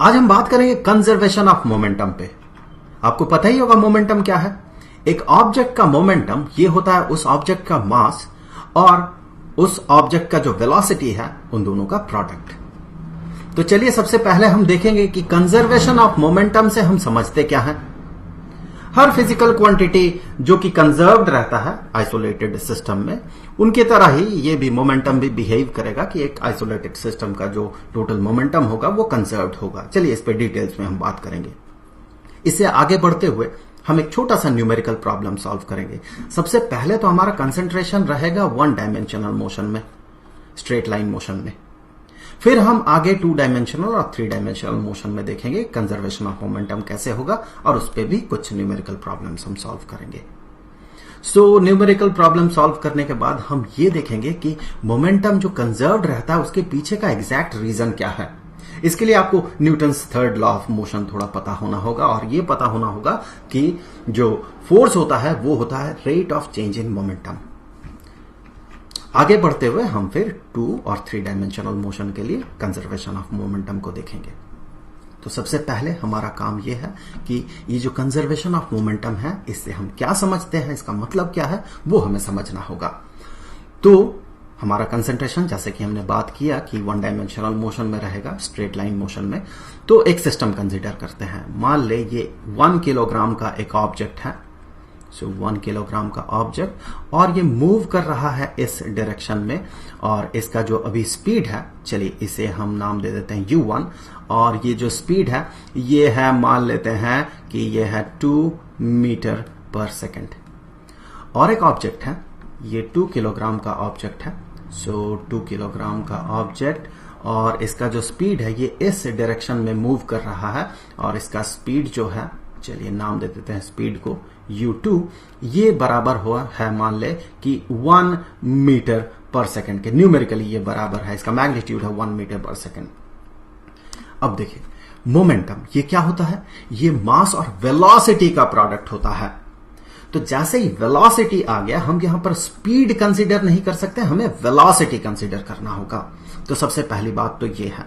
आज हम बात करेंगे कंजर्वेशन ऑफ मोमेंटम पे। आपको पता ही होगा मोमेंटम क्या है। एक ऑब्जेक्ट का मोमेंटम ये होता है उस ऑब्जेक्ट का मास और उस ऑब्जेक्ट का जो वेलोसिटी है उन दोनों का प्रोडक्ट। तो चलिए सबसे पहले हम देखेंगे कि कंजर्वेशन ऑफ मोमेंटम से हम समझते क्या है। हर फिजिकल क्वांटिटी जो कि कंजर्व्ड रहता है आइसोलेटेड सिस्टम में, उनकी तरह ही ये भी मोमेंटम भी बिहेव करेगा कि एक आइसोलेटेड सिस्टम का जो टोटल मोमेंटम होगा वो कंजर्व्ड होगा। चलिए इस पे डिटेल्स में हम बात करेंगे। इससे आगे बढ़ते हुए हम एक छोटा सा न्यूमेरिकल प्रॉब्लम सॉल्व करेंगे। सबसे पहले तो हमारा कंसंट्रेशन रहेगा वन डायमेंशनल मोशन में, स्ट्रेट लाइन मोशन में। फिर हम आगे टू डायमेंशनल और थ्री डायमेंशनल मोशन में देखेंगे कंजर्वेशन ऑफ मोमेंटम कैसे होगा, और उस पर भी कुछ न्यूमेरिकल प्रॉब्लम्स हम सॉल्व करेंगे। सो न्यूमेरिकल प्रॉब्लम सॉल्व करने के बाद हम ये देखेंगे कि मोमेंटम जो कंजर्व्ड रहता है उसके पीछे का एग्जैक्ट रीजन क्या है। इसके लिए आपको Newton's third law of motion थोड़ा पता होना होगा, और ये पता होना होगा कि जो फोर्स होता है वो होता है rate of change in momentum. आगे बढ़ते हुए हम फिर टू और थ्री डायमेंशनल मोशन के लिए कंजर्वेशन ऑफ मोमेंटम को देखेंगे। तो सबसे पहले हमारा काम यह है कि ये जो कंजर्वेशन ऑफ मोमेंटम है इससे हम क्या समझते हैं, इसका मतलब क्या है, वो हमें समझना होगा। तो हमारा कंसंट्रेशन, जैसे कि हमने बात किया कि वन डायमेंशनल मोशन में रहेगा, स्ट्रेट लाइन मोशन में, तो एक सिस्टम कंसीडर करते हैं। मान ले ये 1 किलोग्राम का एक ऑब्जेक्ट है। सो 1 किलोग्राम का ऑब्जेक्ट, और ये मूव कर रहा है इस डायरेक्शन में, और इसका जो अभी स्पीड है, चलिए इसे हम नाम दे देते हैं u1, और ये जो स्पीड है ये है, मान लेते हैं कि ये है 2 मीटर पर सेकेंड। और एक ऑब्जेक्ट है, ये 2 किलोग्राम का ऑब्जेक्ट है। सो 2 किलोग्राम का ऑब्जेक्ट, और इसका जो स्पीड है ये इस डायरेक्शन में मूव कर रहा है, और इसका स्पीड जो है, चलिए नाम दे देते हैं स्पीड को u2, ये बराबर हुआ है, मान ले कि 1 मीटर पर सेकेंड के। न्यूमेरिकली ये बराबर है, इसका मैग्नीट्यूड है 1 मीटर पर सेकेंड। अब देखिए मोमेंटम ये क्या होता है, ये मास और वेलोसिटी का प्रोडक्ट होता है। तो जैसे ही वेलोसिटी आ गया, हम यहां पर स्पीड कंसीडर नहीं कर सकते, हमें वेलोसिटी कंसीडर करना होगा। तो सबसे पहली बात तो ये है।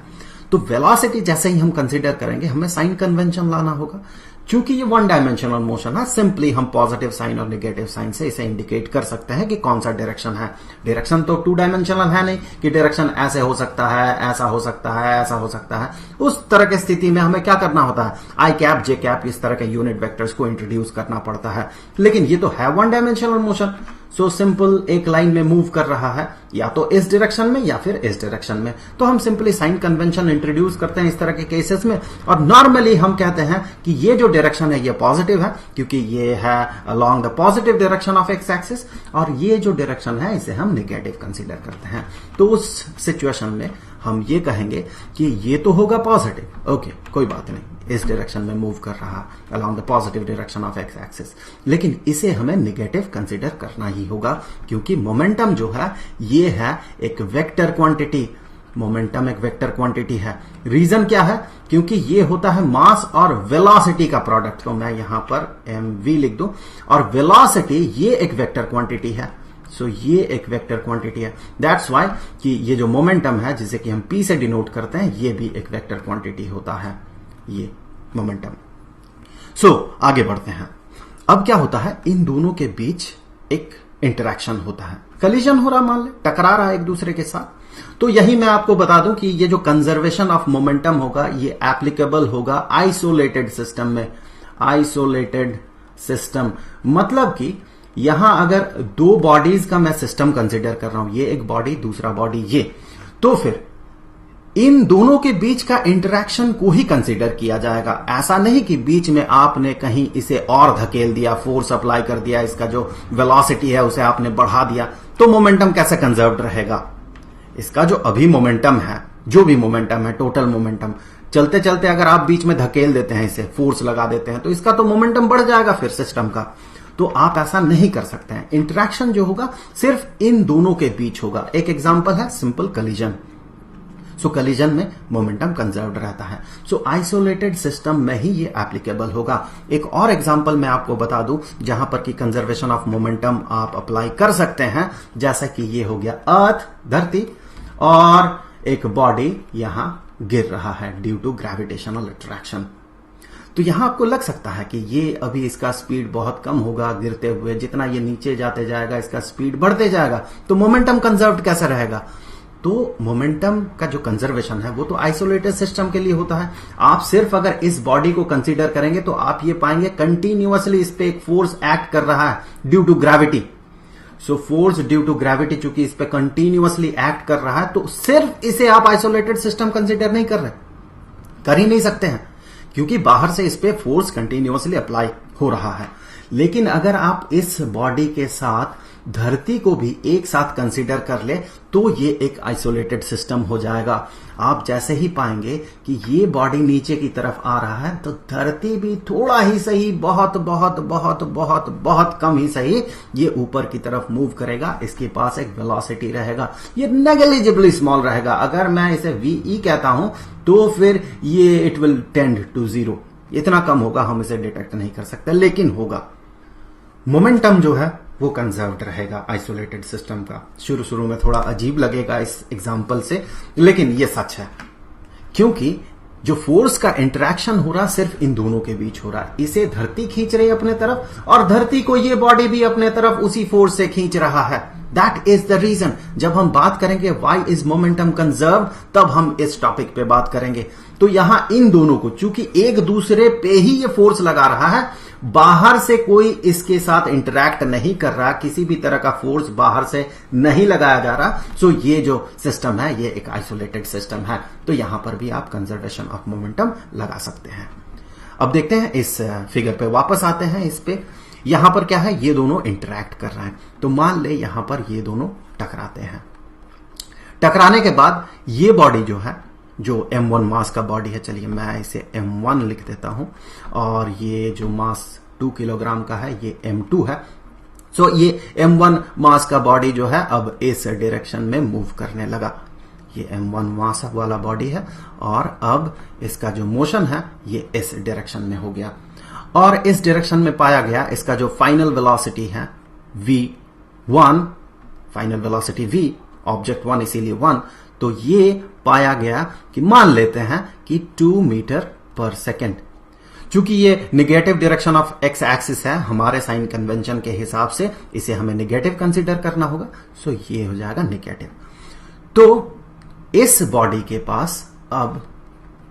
तो वेलोसिटी जैसे ही हम कंसीडर करेंगे, हमें साइन कन्वेंशन लाना होगा। क्योंकि ये वन डायमेंशनल मोशन है, सिंपली हम पॉजिटिव साइन और नेगेटिव साइन से इसे इंडिकेट कर सकते हैं कि कौन सा डायरेक्शन है। डायरेक्शन तो टू डायमेंशनल है नहीं कि डायरेक्शन ऐसे हो सकता है, ऐसा हो सकता है, ऐसा हो सकता है। उस तरह की स्थिति में हमें क्या करना होता है, आई कैप, जे कैप, इस तरह के यूनिट वेक्टर्स को इंट्रोड्यूस करना पड़ता है। लेकिन ये तो है one dimensional motion. So simple एक लाइन में मूव कर रहा है, या तो इस डायरेक्शन में या फिर इस डायरेक्शन में। तो हम सिंपली साइन कन्वेंशन इंट्रोड्यूस करते हैं इस तरह के केसेस में, और नॉर्मली हम कहते हैं कि ये जो डायरेक्शन है ये पॉजिटिव है, क्योंकि ये है along the positive direction of x axis, और ये जो डायरेक्शन है इसे हम नेगेटिव कंसीडर करते हैं। तो उस सिचुएशन में हम ये कहेंगे कि ये तो होगा पॉजिटिव, ओके कोई बात नहीं, इस डायरेक्शन में मूव कर रहा along the positive direction of x axis. लेकिन इसे हमें नेगेटिव कंसीडर करना ही होगा, क्योंकि मोमेंटम जो है ये है एक वेक्टर क्वांटिटी। मोमेंटम एक वेक्टर क्वांटिटी है। रीजन क्या है, क्योंकि ये होता है मास और वेलोसिटी का प्रोडक्ट। तो मैं यहां पर mv लिख दूं, और वेलोसिटी ये एक वेक्टर क्वांटिटी है। सो ये एक वेक्टर क्वांटिटी है। दैट्स वाई कि ये जो मोमेंटम है जिसे कि हम p से डिनोट करते हैं, ये भी एक वेक्टर क्वांटिटी होता है, ये मोमेंटम। सो आगे बढ़ते हैं। अब क्या होता है, इन दोनों के बीच एक इंटरेक्शन होता है, कलिजन हो रहा, मान ले टकरा रहा है एक दूसरे के साथ। तो यही मैं आपको बता दूं कि ये जो कंजर्वेशन ऑफ मोमेंटम होगा ये एप्लीकेबल होगा आइसोलेटेड सिस्टम में। आइसोलेटेड सिस्टम मतलब कि यहां अगर दो बॉडीज का मैं सिस्टम कंसिडर कर रहा हूं, ये एक बॉडी, दूसरा बॉडी ये, तो फिर इन दोनों के बीच का इंटरेक्शन को ही कंसीडर किया जाएगा। ऐसा नहीं कि बीच में आपने कहीं इसे और धकेल दिया, फोर्स अप्लाई कर दिया, इसका जो वेलोसिटी है उसे आपने बढ़ा दिया, तो मोमेंटम कैसे कंजर्व्ड रहेगा। इसका जो अभी मोमेंटम है, जो भी मोमेंटम है, टोटल मोमेंटम, चलते चलते अगर आप बीच में धकेल देते हैं, इसे फोर्स लगा देते हैं, तो इसका तो मोमेंटम बढ़ जाएगा फिर सिस्टम का। तो आप ऐसा नहीं कर सकते हैं। इंटरेक्शन जो होगा सिर्फ इन दोनों के बीच होगा। एक एग्जांपल है सिंपल कलिजन। सो कलिजन में मोमेंटम कंजर्व्ड रहता है। सो आइसोलेटेड सिस्टम में ही ये एप्लीकेबल होगा। एक और एग्जांपल मैं आपको बता दूं जहां पर कि कंजर्वेशन ऑफ मोमेंटम आप अप्लाई कर सकते हैं, जैसा कि ये हो गया अर्थ, धरती, और एक बॉडी यहां गिर रहा है ड्यू टू ग्रेविटेशनल अट्रैक्शन। तो यहां आपको लग सकता है कि ये अभी इसका स्पीड बहुत कम होगा गिरते हुए, जितना ये नीचे जाते जाएगा इसका स्पीड बढ़ते जाएगा, तो मोमेंटम कंजर्व कैसे रहेगा? तो मोमेंटम का जो कंजर्वेशन है वो तो आइसोलेटेड सिस्टम के लिए होता है। आप सिर्फ अगर इस बॉडी को कंसीडर करेंगे तो आप ये पाएंगे कंटिन्यूअसली इस पे एक फोर्स एक्ट कर रहा है due to gravity. So force due to gravity चूंकि इस पे कंटिन्यूअसली एक्ट कर रहा है, तो सिर्फ इसे आप आइसोलेटेड सिस्टम कंसीडर नहीं कर रहे, कर ही नहीं सकते हैं, क्योंकि बाहर से इस पे फोर्स कंटिन्यूअसली अप्लाई हो रहा है। लेकिन अगर आप इस बॉडी के साथ धरती को भी एक साथ कंसीडर कर ले तो ये एक आइसोलेटेड सिस्टम हो जाएगा। आप जैसे ही पाएंगे कि ये बॉडी नीचे की तरफ आ रहा है तो धरती भी थोड़ा ही सही, बहुत बहुत बहुत बहुत बहुत कम ही सही, ये ऊपर की तरफ मूव करेगा। इसके पास एक वेलोसिटी रहेगा, ये नेग्लिजिबली स्मॉल रहेगा। अगर मैं इसे वीई कहता हूं तो फिर ये it will tend to zero, इतना कम होगा, हम इसे डिटेक्ट नहीं कर सकते, लेकिन होगा। मोमेंटम जो है वो कंजर्व्ड रहेगा आइसोलेटेड सिस्टम का। शुरू में थोड़ा अजीब लगेगा इस एग्जांपल से, लेकिन ये सच है, क्योंकि जो फोर्स का इंटरेक्शन हो रहा सिर्फ इन दोनों के बीच हो रहा है। इसे धरती खींच रही है अपने तरफ और धरती को ये बॉडी भी अपने तरफ उसी फोर्स से खींच रहा है। That is the reason. जब हम बात करेंगे व्हाई इज मोमेंटम कंजर्व, तब हम इस टॉपिक पे बात करेंगे। तो यहां इन दोनों को, चूंकि एक दूसरे पे ही ये फोर्स लगा रहा है, बाहर से कोई इसके साथ इंटरैक्ट नहीं कर रहा, किसी भी तरह का फोर्स बाहर से नहीं लगाया जा रहा, सो ये जो सिस्टम है ये एक आइसोलेटेड सिस्टम है। तो यहां पर भी आप कंजर्वेशन ऑफ मोमेंटम लगा सकते हैं। अब देखते हैं इस फिगर पे, वापस आते हैं इस पे। यहां पर क्या है, ये दोनों इंटरैक्ट कर रहे हैं। तो मान ले यहां पर ये दोनों टकराते हैं। टकराने के बाद ये बॉडी जो है, जो m1 मास का बॉडी है, चलिए मैं इसे m1 लिख देता हूं, और ये जो मास 2 किलोग्राम का है ये m2 है। सो ये m1 मास का बॉडी जो है अब इस डायरेक्शन में मूव करने लगा। ये m1 मास वाला बॉडी है और अब इसका जो मोशन है ये इस डायरेक्शन में हो गया, और इस डायरेक्शन में पाया गया इसका जो फाइनल वेलोसिटी है v1, final velocity v, object 1 इसीलिए 1, तो ये पाया गया कि मान लेते हैं कि 2 मीटर पर सेकेंड। चूंकि ये negative direction of x axis है, हमारे साइन कन्वेंशन के हिसाब से इसे हमें निगेटिव कंसीडर करना होगा, सो ये हो जाएगा निगेटिव। तो इस बॉडी के पास अब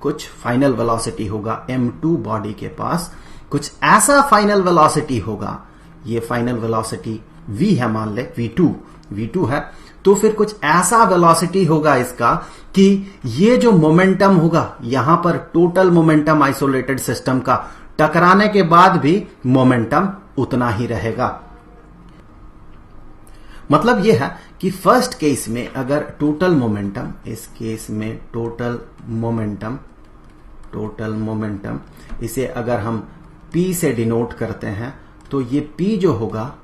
कुछ फाइनल वेलोसिटी होगा, m2 बॉडी के पास कुछ ऐसा फाइनल वेलोसिटी होगा, ये फाइनल वेलोसिटी v है, मान ले v2 है, तो फिर कुछ ऐसा वेलोसिटी होगा इसका कि ये जो मोमेंटम होगा, यहां पर टोटल मोमेंटम आइसोलेटेड सिस्टम का टकराने के बाद भी मोमेंटम उतना ही रहेगा। मतलब यह है कि फर्स्ट केस में अगर टोटल मोमेंटम, इस केस में टोटल मोमेंटम इसे अगर हम P से डिनोट करते हैं, तो ये P जो होगा,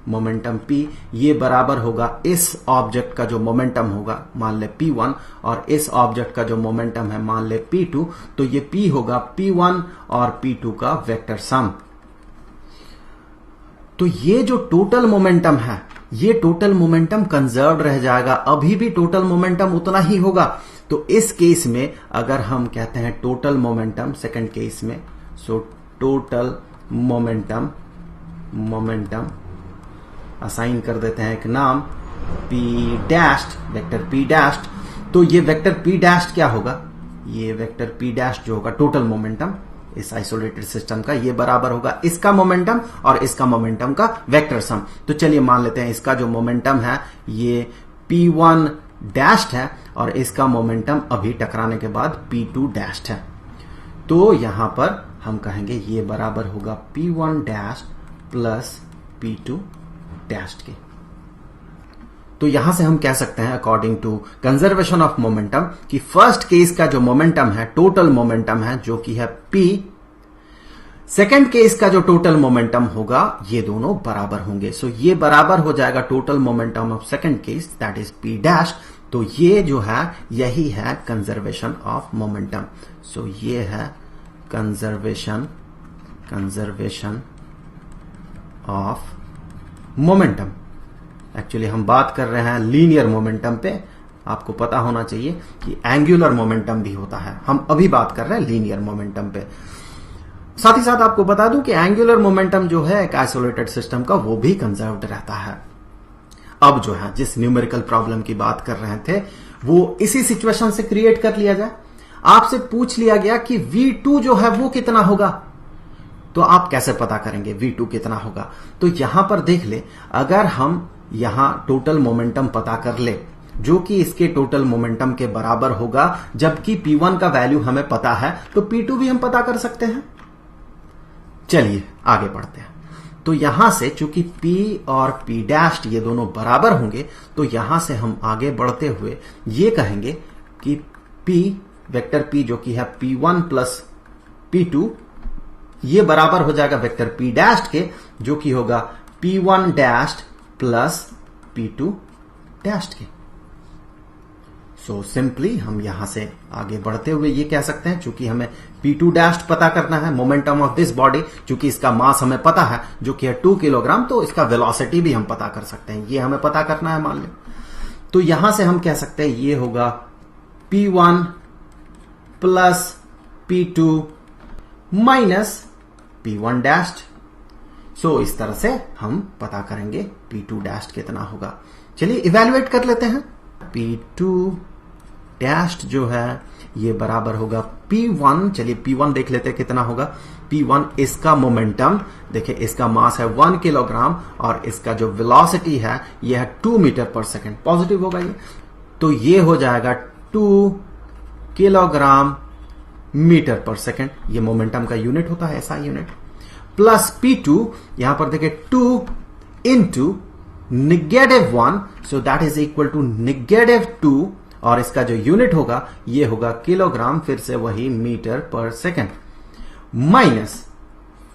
मोमेंटम P, ये बराबर होगा इस ऑब्जेक्ट का जो मोमेंटम होगा, मान ले P1, और इस ऑब्जेक्ट का जो मोमेंटम है मान ले P2, तो ये P होगा P1 और P2 का वेक्टर सम। तो ये जो टोटल मोमेंटम है, ये टोटल मोमेंटम कंजर्व रह जाएगा, अभी भी टोटल मोमेंटम उतना ही होगा। तो इस केस में अगर हम कहते हैं टोटल मोमेंटम, सेकंड केस में, सो टोटल मोमेंटम असाइन कर देते हैं एक नाम P dashed, vector P dashed. तो ये वेक्टर P डैश्ड क्या होगा, ये वेक्टर P डैश्ड जो होगा टोटल मोमेंटम इस आइसोलेटेड सिस्टम का, ये बराबर होगा इसका मोमेंटम और इसका मोमेंटम का वेक्टर सम। तो चलिए मान लेते हैं इसका जो मोमेंटम है ये P1 डैश्ड है और इसका मोमेंटम अभी टकराने के बाद P2 डैश्ड है। तो यहां पर हम कहेंगे ये बराबर होगा P1 dashed plus P2 dashed के। तो यहां से हम कह सकते हैं according to conservation of momentum कि फर्स्ट केस का जो मोमेंटम है, टोटल मोमेंटम है जो कि है P, सेकंड केस का जो टोटल मोमेंटम होगा ये दोनों बराबर होंगे। सो ये बराबर हो जाएगा total momentum of second case, that is P dash. तो ये जो है यही है कंजर्वेशन ऑफ मोमेंटम। सो ये है कंजर्वेशन ऑफ मोमेंटम। एक्चुअली हम बात कर रहे हैं लीनियर मोमेंटम पे, आपको पता होना चाहिए कि एंगुलर मोमेंटम भी होता है। हम अभी बात कर रहे हैं लीनियर मोमेंटम पे। साथ ही साथ आपको बता दूं कि एंगुलर मोमेंटम जो है एक आइसोलेटेड सिस्टम का, वो भी कंजर्व्ड रहता है। अब जो है जिस न्यूमेरिकल प्रॉब्लम की बात कर रहे थे वो इसी सिचुएशन से क्रिएट कर लिया जाए। आपसे पूछ लिया गया कि V2 जो है वो कितना होगा, तो आप कैसे पता करेंगे V2 कितना होगा? तो यहां पर देख ले, अगर हम यहां टोटल मोमेंटम पता कर ले जो कि इसके टोटल मोमेंटम के बराबर होगा, जबकि P1 का वैल्यू हमें पता है, तो P2 भी हम पता कर सकते हैं। चलिए आगे बढ़ते हैं। तो यहां से चूंकि P और P डैश ये दोनों बराबर होंगे, तो यहां से हम आगे बढ़ते हुए ये कहेंगे कि P वेक्टर P जो कि है P1 प्लस P2, ये बराबर हो जाएगा वेक्टर P डैश के, जो कि होगा P1 dash plus P2 dash के। सो सिंपली हम यहां से आगे बढ़ते हुए ये कह सकते हैं, चूंकि हमें P2 डैश पता करना है, मोमेंटम ऑफ दिस बॉडी, चूंकि इसका मास हमें पता है जो कि है 2 किलोग्राम, तो इसका वेलोसिटी भी हम पता कर सकते हैं, ये हमें पता करना है मान ले। तो यहां से हम कह सकते हैं ये होगा P1 plus P2 minus P1 dash. सो इस तरह से हम पता करेंगे P2 डैश कितना होगा। चलिए इवेल्युएट कर लेते हैं। P2 डैश जो है ये बराबर होगा P1। चलिए P1 देख लेते हैं कितना होगा। P1 इसका मोमेंटम, देखिए इसका मास है 1 किलोग्राम और इसका जो वेलोसिटी है ये है 2 मीटर पर सेकेंड, पॉजिटिव होगा ये, तो ये हो जाएगा 2 किलोग्राम मीटर पर सेकेंड। ये मोमेंटम का यूनिट होता है, ऐसा यूनिट। प्लस P2, यहां पर देखिए 2 into -1, so that is equal to -2, और इसका जो यूनिट होगा ये होगा किलोग्राम, फिर से वही मीटर पर सेकेंड, माइनस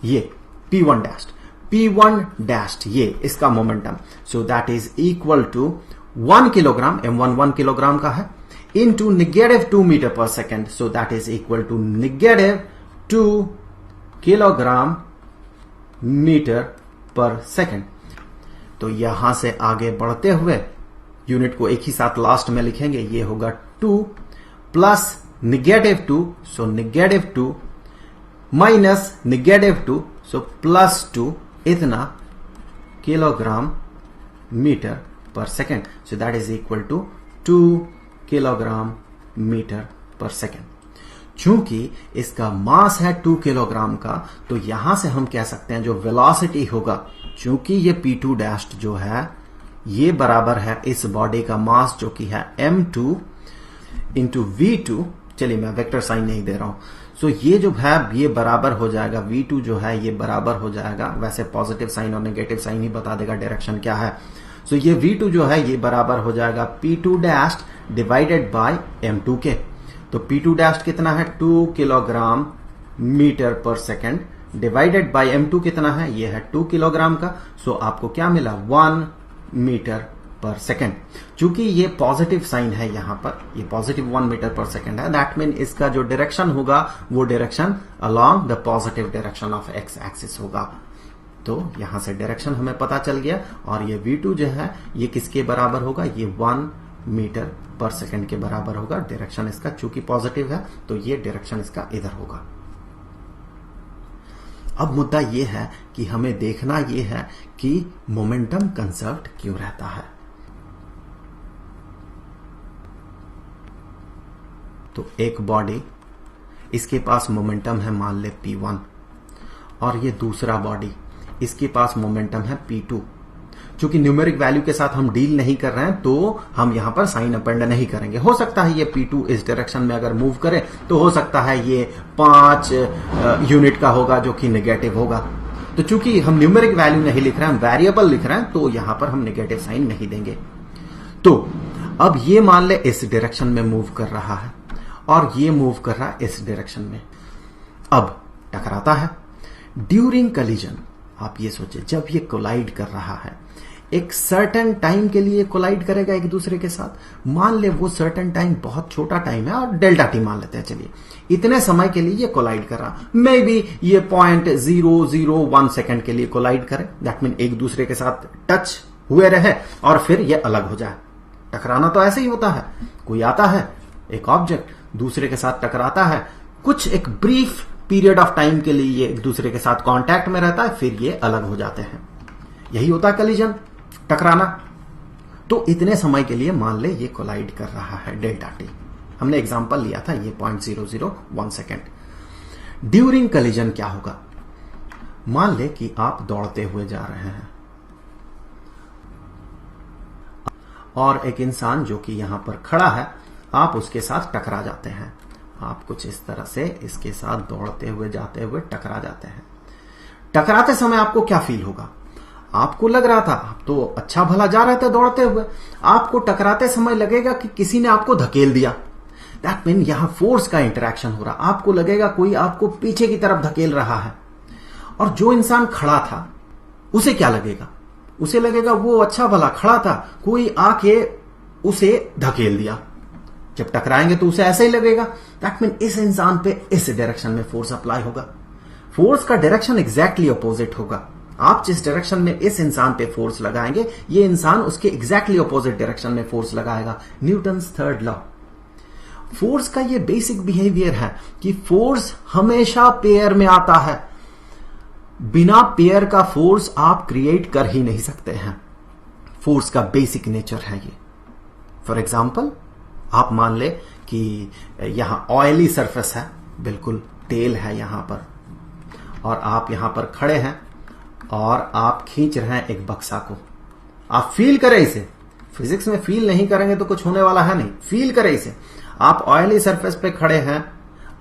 ये P1 डैश। P1 डैश ये इसका momentum, so that is equal to 1 kilogram, M1 1 kilogram का है, into -2 metre per second, so that is equal to -2 kilogram metre per second. तो यहां से आगे बढ़ते हुए यूनिट को एक ही साथ लास्ट में लिखेंगे, ये होगा 2 प्लस -2, सो -2 माइनस -2, सो +2, इतना kilogram metre per second, so that is equal to 2 kilogram metre per second. चूंकि इसका मास है 2 किलोग्राम का, तो यहां से हम कह सकते हैं जो वेलोसिटी होगा, चूंकि ये P2 डैश जो है ये बराबर है इस बॉडी का मास जो कि है M2 इंटू V2। चलिए मैं वेक्टर साइन नहीं दे रहा हूं, सो ये जो है ये बराबर हो जाएगा V2 जो है ये बराबर हो जाएगा, वैसे पॉजिटिव साइन और नेगेटिव साइन ही बता देगा डायरेक्शन क्या है। सो ये V2 जो है ये बराबर हो जाएगा P2 dash divided by M2 के। तो P2 डैश कितना है 2 kilogram metre per second divided by M2 कितना है, ये है 2 किलोग्राम का। सो आपको क्या मिला 1 मीटर पर सेकेंड। चूंकि ये पॉजिटिव साइन है यहां पर, ये पॉजिटिव 1 मीटर पर सेकेंड है, दैट मीन इसका जो डायरेक्शन होगा वो direction along the positive direction of x axis होगा। तो यहां से डायरेक्शन हमें पता चल गया, और ये V2 जो है ये किसके बराबर होगा, ये 1 मीटर पर सेकेंड के बराबर होगा। डायरेक्शन इसका चूंकि पॉजिटिव है तो ये डायरेक्शन इसका इधर होगा। अब मुद्दा यह है कि हमें देखना यह है कि मोमेंटम कंजर्व्ड क्यों रहता है। तो एक बॉडी, इसके पास मोमेंटम है मान ले P1, और ये दूसरा बॉडी इसके पास मोमेंटम है P2। चूंकि न्यूमेरिक वैल्यू के साथ हम डील नहीं कर रहे हैं, तो हम यहां पर साइन अपेंड नहीं करेंगे। हो सकता है ये P2 इस डायरेक्शन में अगर मूव करे तो हो सकता है ये 5 यूनिट का होगा जो कि नेगेटिव होगा। तो चूंकि हम न्यूमेरिक वैल्यू नहीं लिख रहे हैं, हम वेरिएबल लिख रहे हैं, तो यहां पर हम नेगेटिव साइन नहीं देंगे। तो अब ये मान ले इस डायरेक्शन में मूव कर रहा है और ये मूव कर रहा है इस डायरेक्शन में। अब टकराता है। ड्यूरिंग कलिजन, आप ये सोचिए जब ये कोलाइड कर रहा है, एक सर्टेन टाइम के लिए कोलाइड करेगा एक दूसरे के साथ। मान ले वो सर्टेन टाइम बहुत छोटा टाइम है और डेल्टा टी मान लेते हैं, चलिए इतने समय के लिए ये कोलाइड कर रहा, मे बी ये 0.001 सेकेंड के लिए कोलाइड करे, दैट मीन एक दूसरे के साथ टच हुए रहे और फिर ये अलग हो जाए। टकराना तो ऐसे ही होता है, कोई आता है, एक ऑब्जेक्ट दूसरे के साथ टकराता है, कुछ एक ब्रीफ पीरियड ऑफ टाइम के लिए ये एक दूसरे के साथ कांटेक्ट में रहता है, फिर ये अलग हो जाते हैं। यही होता है कलिजन, टकराना। तो इतने समय के लिए मान ले ये कोलाइड कर रहा है डेल्टा टी। हमने एग्जांपल लिया था ये 0.001 सेकेंड। ड्यूरिंग कलिजन क्या होगा? मान ले कि आप दौड़ते हुए जा रहे हैं और एक इंसान जो कि यहां पर खड़ा है, आप उसके साथ टकरा जाते हैं। आप कुछ इस तरह से इसके साथ दौड़ते हुए जाते हुए टकरा जाते हैं। टकराते समय आपको क्या फील होगा? आपको लग रहा था आप तो अच्छा भला जा रहे थे दौड़ते हुए, आपको टकराते समय लगेगा कि किसी ने आपको धकेल दिया। दैट मीन यहां फोर्स का इंटरेक्शन हो रहा। आपको लगेगा कोई आपको पीछे की तरफ धकेल रहा है। और जो इंसान खड़ा था उसे क्या लगेगा? उसे लगेगा वो अच्छा भला खड़ा था, कोई आके उसे धकेल दिया। जब टकराएंगे तो उसे ऐसा ही लगेगा। दैट मीन इस इंसान पे इस डायरेक्शन में फोर्स अप्लाई होगा। फोर्स का डायरेक्शन एग्जैक्टली अपोजिट होगा। आप जिस डायरेक्शन में इस इंसान पे फोर्स लगाएंगे, ये इंसान उसके एग्जैक्टली अपोजिट डायरेक्शन में फोर्स लगाएगा। Newton's third law. फोर्स का ये बेसिक बिहेवियर है कि फोर्स हमेशा पेयर में आता है। बिना पेयर का फोर्स आप क्रिएट कर ही नहीं सकते हैं। फोर्स का बेसिक नेचर है ये। फॉर एग्जाम्पल, आप मान ले कि यहां ऑयली सरफेस है, बिल्कुल तेल है यहां पर, और आप यहां पर खड़े हैं और आप खींच रहे हैं एक बक्सा को। आप फील करें इसे। फिजिक्स में फील नहीं करेंगे तो कुछ होने वाला है नहीं। फील करें इसे। आप ऑयली सरफेस पे खड़े हैं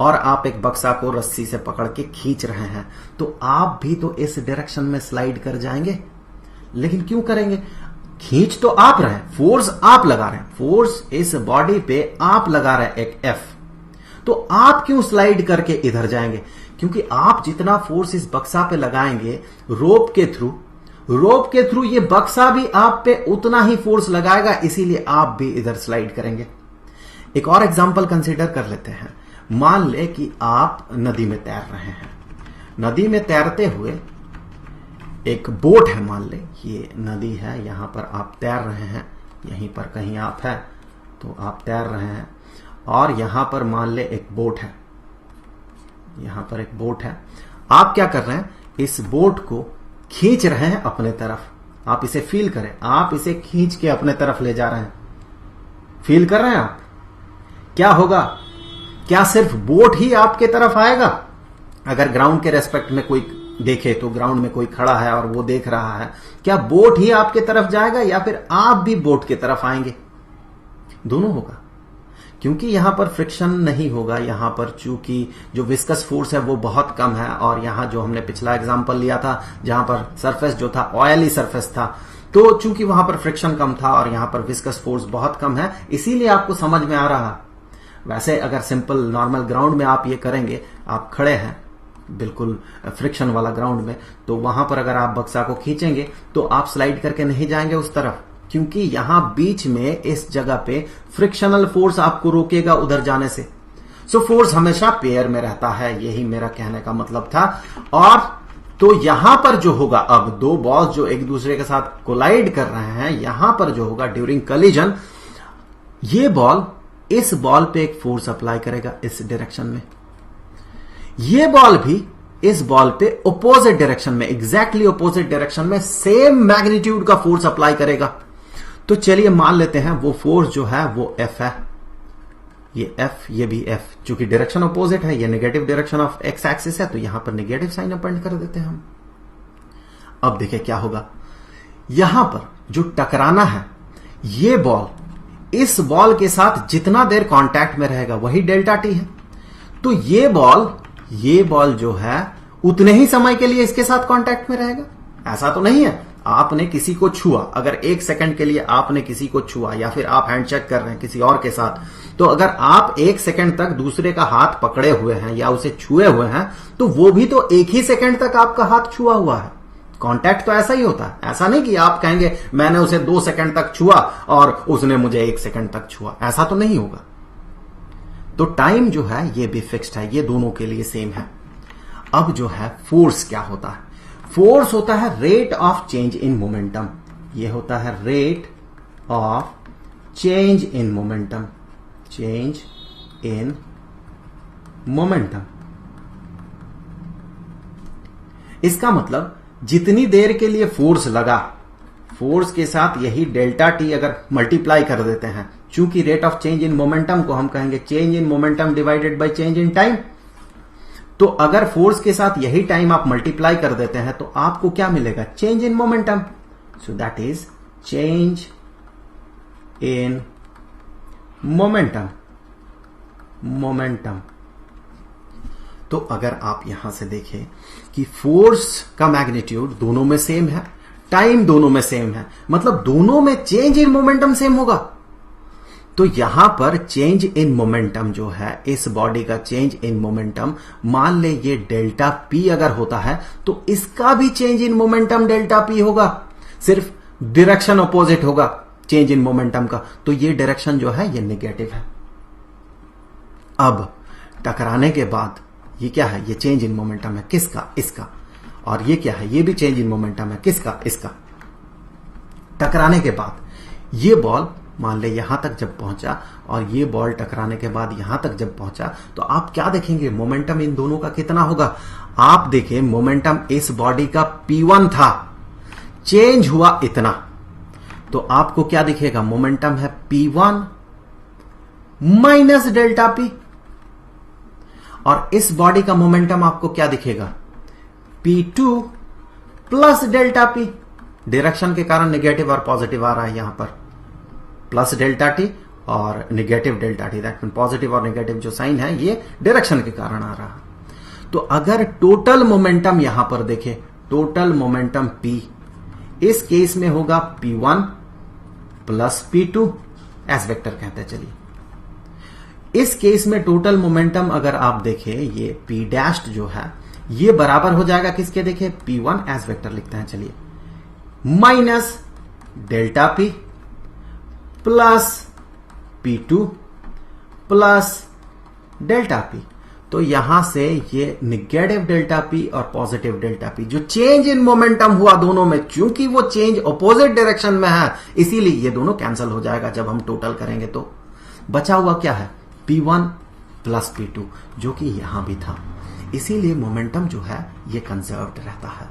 और आप एक बक्सा को रस्सी से पकड़ के खींच रहे हैं, तो आप भी तो इस डायरेक्शन में स्लाइड कर जाएंगे। लेकिन क्यों करेंगे? खींच तो आप रहे हैं, फोर्स आप लगा रहे हैं, फोर्स इस बॉडी पे आप लगा रहे हैं एक एफ। तो आप क्यों स्लाइड करके इधर जाएंगे? क्योंकि आप जितना फोर्स इस बक्सा पे लगाएंगे रोप के थ्रू ये बक्सा भी आप पे उतना ही फोर्स लगाएगा, इसीलिए आप भी इधर स्लाइड करेंगे। एक और एग्जांपल कंसीडर कर लेते हैं। मान ले कि आप नदी में तैर रहे हैं। नदी में तैरते हुए एक बोट है, मान ले ये नदी है, यहां पर आप तैर रहे हैं, यहीं पर कहीं आप है तो आप तैर रहे हैं, और यहां पर मान ले एक बोट है, यहां पर एक बोट है। आप क्या कर रहे हैं? इस बोट को खींच रहे हैं अपने तरफ। आप इसे फील करें, आप इसे खींच के अपने तरफ ले जा रहे हैं। फील कर रहे हैं आप? क्या होगा? क्या सिर्फ बोट ही आपके तरफ आएगा? अगर ग्राउंड के रेस्पेक्ट में कोई देखे तो ग्राउंड में कोई खड़ा है और वो देख रहा है, क्या बोट ही आपके तरफ जाएगा या फिर आप भी बोट की तरफ आएंगे? दोनों होगा, क्योंकि यहां पर फ्रिक्शन नहीं होगा। यहां पर चूंकि जो विस्कस फोर्स है वो बहुत कम है, और यहां जो हमने पिछला एग्जांपल लिया था जहां पर सरफेस जो था ऑयली सरफेस था, तो चूंकि वहां पर फ्रिक्शन कम था और यहां पर विस्कस फोर्स बहुत कम है, इसीलिए आपको समझ में आ रहा। वैसे अगर सिंपल नॉर्मल ग्राउंड में आप ये करेंगे, आप खड़े हैं बिल्कुल फ्रिक्शन वाला ग्राउंड में, तो वहां पर अगर आप बक्सा को खींचेंगे तो आप स्लाइड करके नहीं जाएंगे उस तरफ, क्योंकि यहां बीच में इस जगह पे फ्रिक्शनल फोर्स आपको रोकेगा उधर जाने से। सो फोर्स हमेशा पेयर में रहता है, यही मेरा कहने का मतलब था। और तो यहां पर जो होगा, अब दो बॉल्स जो एक दूसरे के साथ कोलाइड कर रहे हैं, यहां पर जो होगा ड्यूरिंग कलिजन, ये बॉल इस बॉल पे एक फोर्स अप्लाई करेगा इस डायरेक्शन में, ये बॉल भी इस बॉल पे अपोजिट डायरेक्शन में, एग्जैक्टली अपोजिट डायरेक्शन में सेम मैग्नीट्यूड का फोर्स अप्लाई करेगा। तो चलिए मान लेते हैं वो फोर्स जो है वो एफ है, ये एफ, ये भी एफ। चूंकि डायरेक्शन अपोजिट है, ये negative direction of x axis है, तो यहां पर नेगेटिव साइन अपेंड कर देते हैं हम। अब देखिए क्या होगा, यहां पर जो टकराना है, ये बॉल इस बॉल के साथ जितना देर कांटेक्ट में रहेगा वही डेल्टा टी है। तो ये बॉल जो है उतने ही समय के लिए इसके साथ कांटेक्ट में रहेगा। ऐसा तो नहीं है आपने किसी को छुआ, अगर एक सेकंड के लिए आपने किसी को छुआ या फिर आप हैंडशेक कर रहे हैं किसी और के साथ, तो अगर आप एक सेकंड तक दूसरे का हाथ पकड़े हुए हैं या उसे छुए हुए हैं, तो वो भी तो एक ही सेकंड तक आपका हाथ छुआ हुआ है। कांटेक्ट तो ऐसा ही होता है। ऐसा नहीं कि आप कहेंगे मैंने उसे 2 सेकंड तक छुआ और उसने मुझे 1 सेकंड तक छुआ, ऐसा तो नहीं होगा। तो टाइम जो है ये भी फिक्स्ड है, ये दोनों के लिए सेम है। अब जो है फोर्स क्या होता है? फोर्स होता है rate of change in momentum. ये होता है rate of change in momentum, change in momentum. इसका मतलब जितनी देर के लिए फोर्स लगा, फोर्स के साथ यही डेल्टा टी अगर मल्टीप्लाई कर देते हैं, चूंकि rate of change in momentum को हम कहेंगे change in momentum divided by change in time, तो अगर फोर्स के साथ यही टाइम आप मल्टीप्लाई कर देते हैं तो आपको क्या मिलेगा? Change in momentum. So that is change in momentum, momentum. तो अगर आप यहां से देखें कि फोर्स का मैग्नीट्यूड दोनों में सेम है, टाइम दोनों में सेम है, मतलब दोनों में चेंज इन मोमेंटम सेम होगा, तो यहां पर चेंज इन मोमेंटम जो है, इस बॉडी का चेंज इन मोमेंटम, मान ले ये डेल्टा पी अगर होता है तो इसका भी change in momentum delta P होगा, सिर्फ डायरेक्शन अपोजिट होगा चेंज इन मोमेंटम का, तो ये डायरेक्शन जो है ये नेगेटिव है। अब टकराने के बाद ये क्या है? ये चेंज इन मोमेंटम है, किसका? इसका। और ये क्या है? ये भी चेंज इन मोमेंटम है, किसका? इसका। टकराने के बाद ये बॉल मान ले यहां तक जब पहुंचा और ये बॉल टकराने के बाद यहां तक जब पहुंचा, तो आप क्या देखेंगे? मोमेंटम इन दोनों का कितना होगा? आप देखें मोमेंटम इस बॉडी का P1 था, चेंज हुआ इतना, तो आपको क्या दिखेगा? मोमेंटम है P1 माइनस डेल्टा पी। और इस बॉडी का मोमेंटम आपको क्या दिखेगा? P2 plus delta P. Direction के कारण नेगेटिव और पॉजिटिव आ रहा है, यहां पर प्लस डेल्टा टी और negative delta T, that mean positive और नेगेटिव जो साइन है ये डायरेक्शन के कारण आ रहा है। तो अगर टोटल मोमेंटम यहां पर देखें, टोटल मोमेंटम P इस केस में होगा P1 plus P2, S vector कहते हैं। चलिए इस केस में टोटल मोमेंटम अगर आप देखें, ये P डैश्ड जो है ये बराबर हो जाएगा किसके? देखें P1 एस वेक्टर लिखते हैं, चलिए, minus delta P plus P2 plus delta P. तो यहां से ये निगेटिव डेल्टा पी और पॉजिटिव डेल्टा पी जो चेंज इन मोमेंटम हुआ दोनों में, क्योंकि वो चेंज अपोजिट डायरेक्शन में है, इसीलिए ये दोनों कैंसिल हो जाएगा जब हम टोटल करेंगे। तो बचा हुआ क्या है? P1 प्लस P2 जो कि यहां भी था, इसीलिए मोमेंटम जो है ये कंजर्व्ड रहता है।